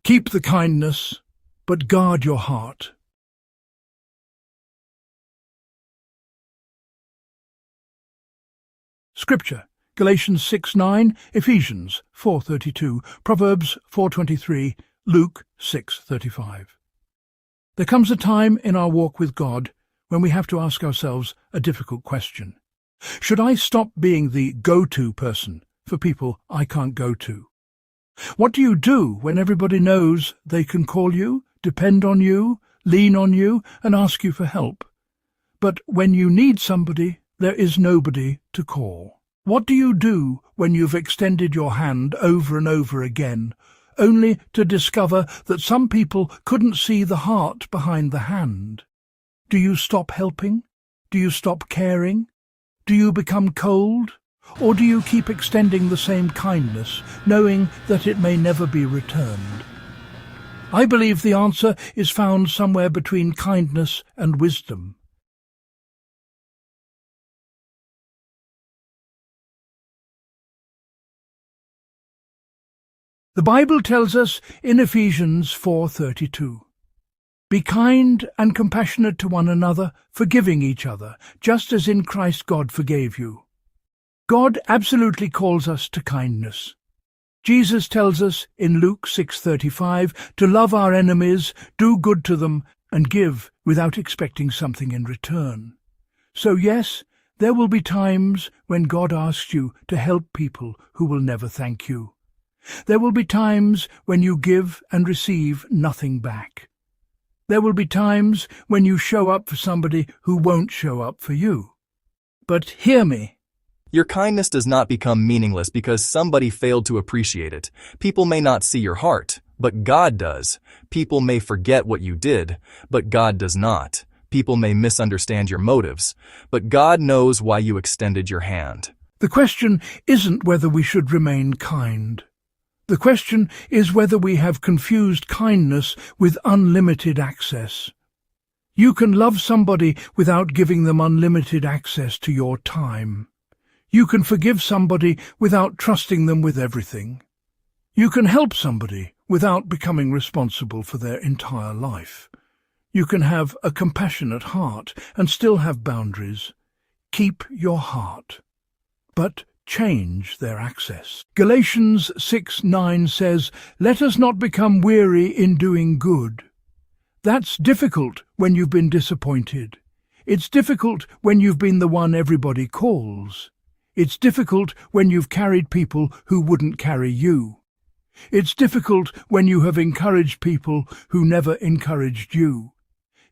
Keep the kindness, but guard your heart. Scripture: Galatians 6:9, Ephesians 4:32, Proverbs 4:23, Luke 6:35. There comes a time in our walk with God when we have to ask ourselves a difficult question. Should I stop being the go-to person for people I can't go to? What do you do when everybody knows they can call you, depend on you, lean on you, and ask you for help? But when you need somebody, there is nobody to call. What do you do when you've extended your hand over and over again, only to discover that some people couldn't see the heart behind the hand? Do you stop helping? Do you stop caring? Do you become cold? Or do you keep extending the same kindness, knowing that it may never be returned? I believe the answer is found somewhere between kindness and wisdom. The Bible tells us in Ephesians 4:32, "Be kind and compassionate to one another, forgiving each other, just as in Christ God forgave you." God absolutely calls us to kindness. Jesus tells us in Luke 6:35 to love our enemies, do good to them, and give without expecting something in return. So yes, there will be times when God asks you to help people who will never thank you. There will be times when you give and receive nothing back. There will be times when you show up for somebody who won't show up for you. But hear me. Your kindness does not become meaningless because somebody failed to appreciate it. People may not see your heart, but God does. People may forget what you did, but God does not. People may misunderstand your motives, but God knows why you extended your hand. The question isn't whether we should remain kind. The question is whether we have confused kindness with unlimited access. You can love somebody without giving them unlimited access to your time. You can forgive somebody without trusting them with everything. You can help somebody without becoming responsible for their entire life. You can have a compassionate heart and still have boundaries. Keep your heart, but change their access. Galatians 6:9 says, "Let us not become weary in doing good." That's difficult when you've been disappointed. It's difficult when you've been the one everybody calls. It's difficult when you've carried people who wouldn't carry you. It's difficult when you have encouraged people who never encouraged you.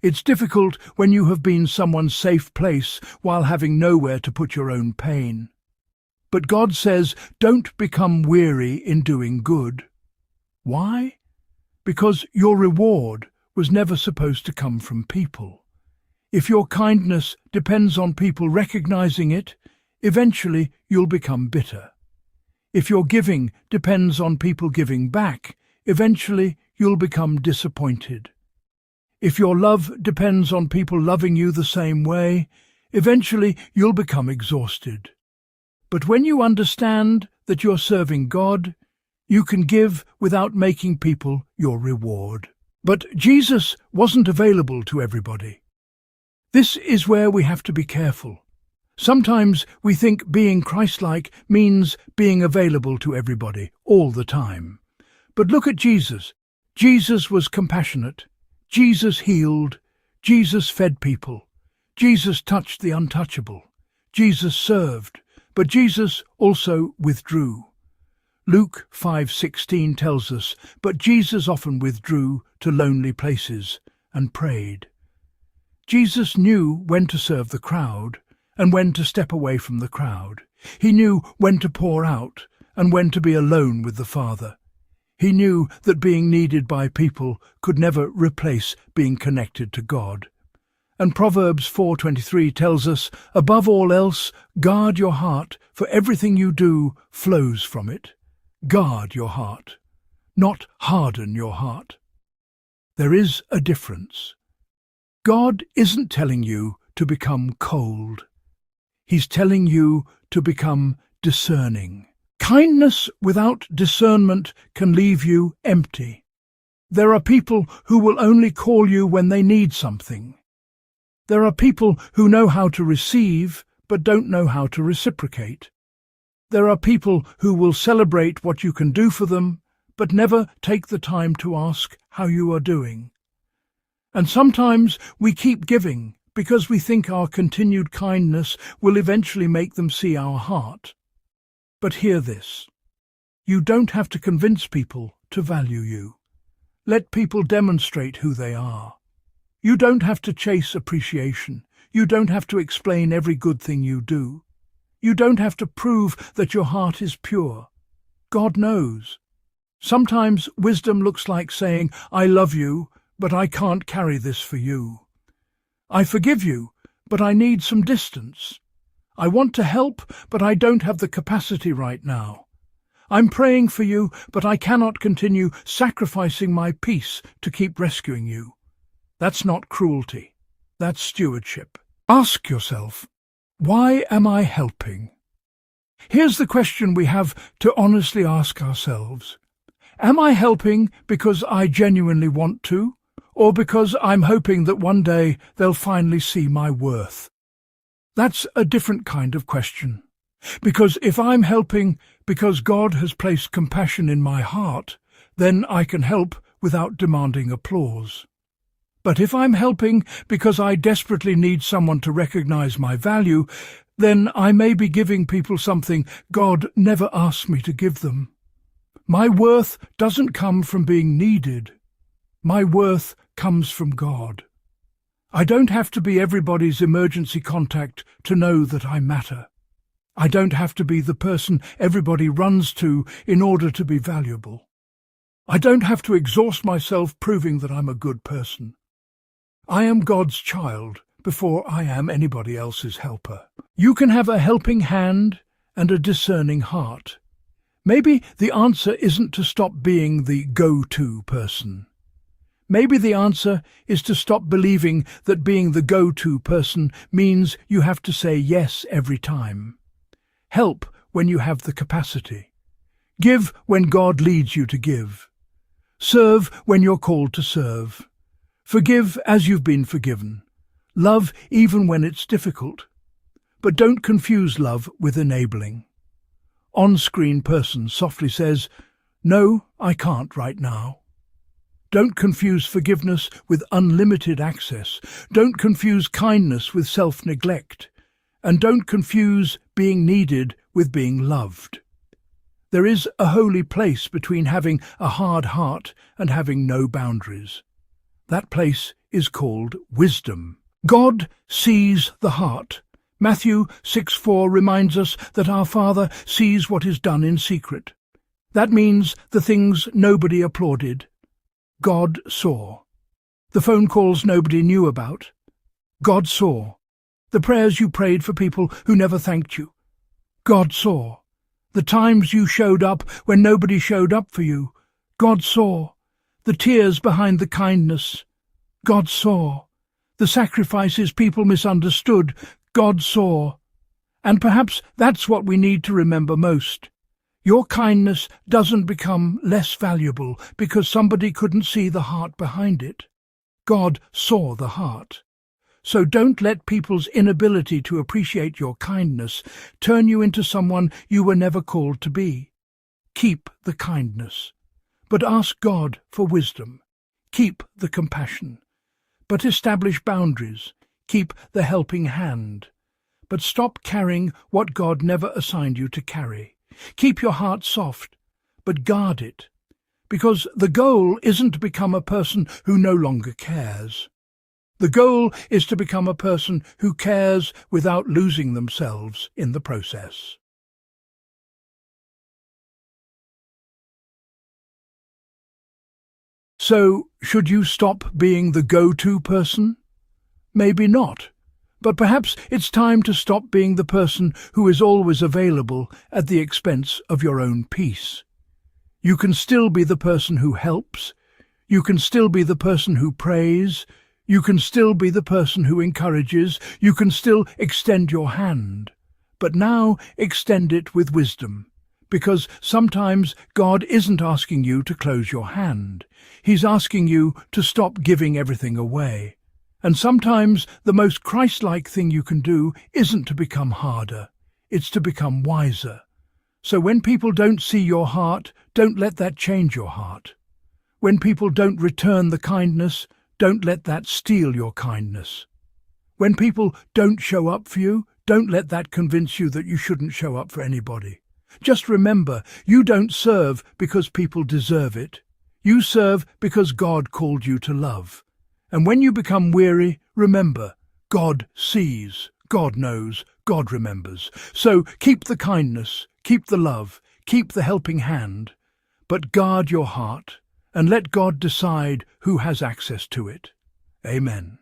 It's difficult when you have been someone's safe place while having nowhere to put your own pain. But God says, don't become weary in doing good. Why? Because your reward was never supposed to come from people. If your kindness depends on people recognizing it, eventually you'll become bitter. If your giving depends on people giving back, eventually you'll become disappointed. If your love depends on people loving you the same way, eventually you'll become exhausted. But when you understand that you're serving God, you can give without making people your reward. But Jesus wasn't available to everybody. This is where we have to be careful. Sometimes we think being Christ-like means being available to everybody all the time. But look at Jesus. Jesus was compassionate. Jesus healed. Jesus fed people. Jesus touched the untouchable. Jesus served. But Jesus also withdrew. Luke 5:16 tells us, "But Jesus often withdrew to lonely places and prayed." Jesus knew when to serve the crowd and when to step away from the crowd. He knew when to pour out and when to be alone with the Father. He knew that being needed by people could never replace being connected to God. And Proverbs 4:23 tells us, "Above all else, guard your heart, for everything you do flows from it." Guard your heart, not harden your heart. There is a difference. God isn't telling you to become cold. He's telling you to become discerning. Kindness without discernment can leave you empty. There are people who will only call you when they need something. There are people who know how to receive but don't know how to reciprocate. There are people who will celebrate what you can do for them but never take the time to ask how you are doing. And sometimes we keep giving because we think our continued kindness will eventually make them see our heart. But hear this. You don't have to convince people to value you. Let people demonstrate who they are. You don't have to chase appreciation. You don't have to explain every good thing you do. You don't have to prove that your heart is pure. God knows. Sometimes wisdom looks like saying, I love you, but I can't carry this for you. I forgive you, but I need some distance. I want to help, but I don't have the capacity right now. I'm praying for you, but I cannot continue sacrificing my peace to keep rescuing you. That's not cruelty. That's stewardship. Ask yourself, why am I helping? Here's the question we have to honestly ask ourselves. Am I helping because I genuinely want to, or because I'm hoping that one day they'll finally see my worth? That's a different kind of question. Because if I'm helping because God has placed compassion in my heart, then I can help without demanding applause. But if I'm helping because I desperately need someone to recognize my value, then I may be giving people something God never asked me to give them. My worth doesn't come from being needed. My worth comes from God. I don't have to be everybody's emergency contact to know that I matter. I don't have to be the person everybody runs to in order to be valuable. I don't have to exhaust myself proving that I'm a good person. I am God's child before I am anybody else's helper. You can have a helping hand and a discerning heart. Maybe the answer isn't to stop being the go-to person. Maybe the answer is to stop believing that being the go-to person means you have to say yes every time. Help when you have the capacity. Give when God leads you to give. Serve when you're called to serve. Forgive as you've been forgiven. Love even when it's difficult. But don't confuse love with enabling. On-screen person softly says, "No, I can't right now." Don't confuse forgiveness with unlimited access. Don't confuse kindness with self-neglect. And don't confuse being needed with being loved. There is a holy place between having a hard heart and having no boundaries. That place is called wisdom. God sees the heart. Matthew 6:4 reminds us that our Father sees what is done in secret. That means the things nobody applauded. God saw. The phone calls nobody knew about. God saw. The prayers you prayed for people who never thanked you. God saw. The times you showed up when nobody showed up for you. God saw. The tears behind the kindness. God saw. The sacrifices people misunderstood. God saw. And perhaps that's what we need to remember most. Your kindness doesn't become less valuable because somebody couldn't see the heart behind it. God saw the heart. So don't let people's inability to appreciate your kindness turn you into someone you were never called to be. Keep the kindness, but ask God for wisdom. Keep the compassion, but establish boundaries. Keep the helping hand, but stop carrying what God never assigned you to carry. Keep your heart soft, but guard it, because the goal isn't to become a person who no longer cares. The goal is to become a person who cares without losing themselves in the process. So, should you stop being the go-to person? Maybe not. But perhaps it's time to stop being the person who is always available at the expense of your own peace. You can still be the person who helps. You can still be the person who prays. You can still be the person who encourages. You can still extend your hand. But now extend it with wisdom, because sometimes God isn't asking you to close your hand. He's asking you to stop giving everything away. And sometimes the most Christ-like thing you can do isn't to become harder, it's to become wiser. So when people don't see your heart, don't let that change your heart. When people don't return the kindness, don't let that steal your kindness. When people don't show up for you, don't let that convince you that you shouldn't show up for anybody. Just remember, you don't serve because people deserve it. You serve because God called you to love. And when you become weary, remember, God sees, God knows, God remembers. So keep the kindness, keep the love, keep the helping hand, but guard your heart and let God decide who has access to it. Amen.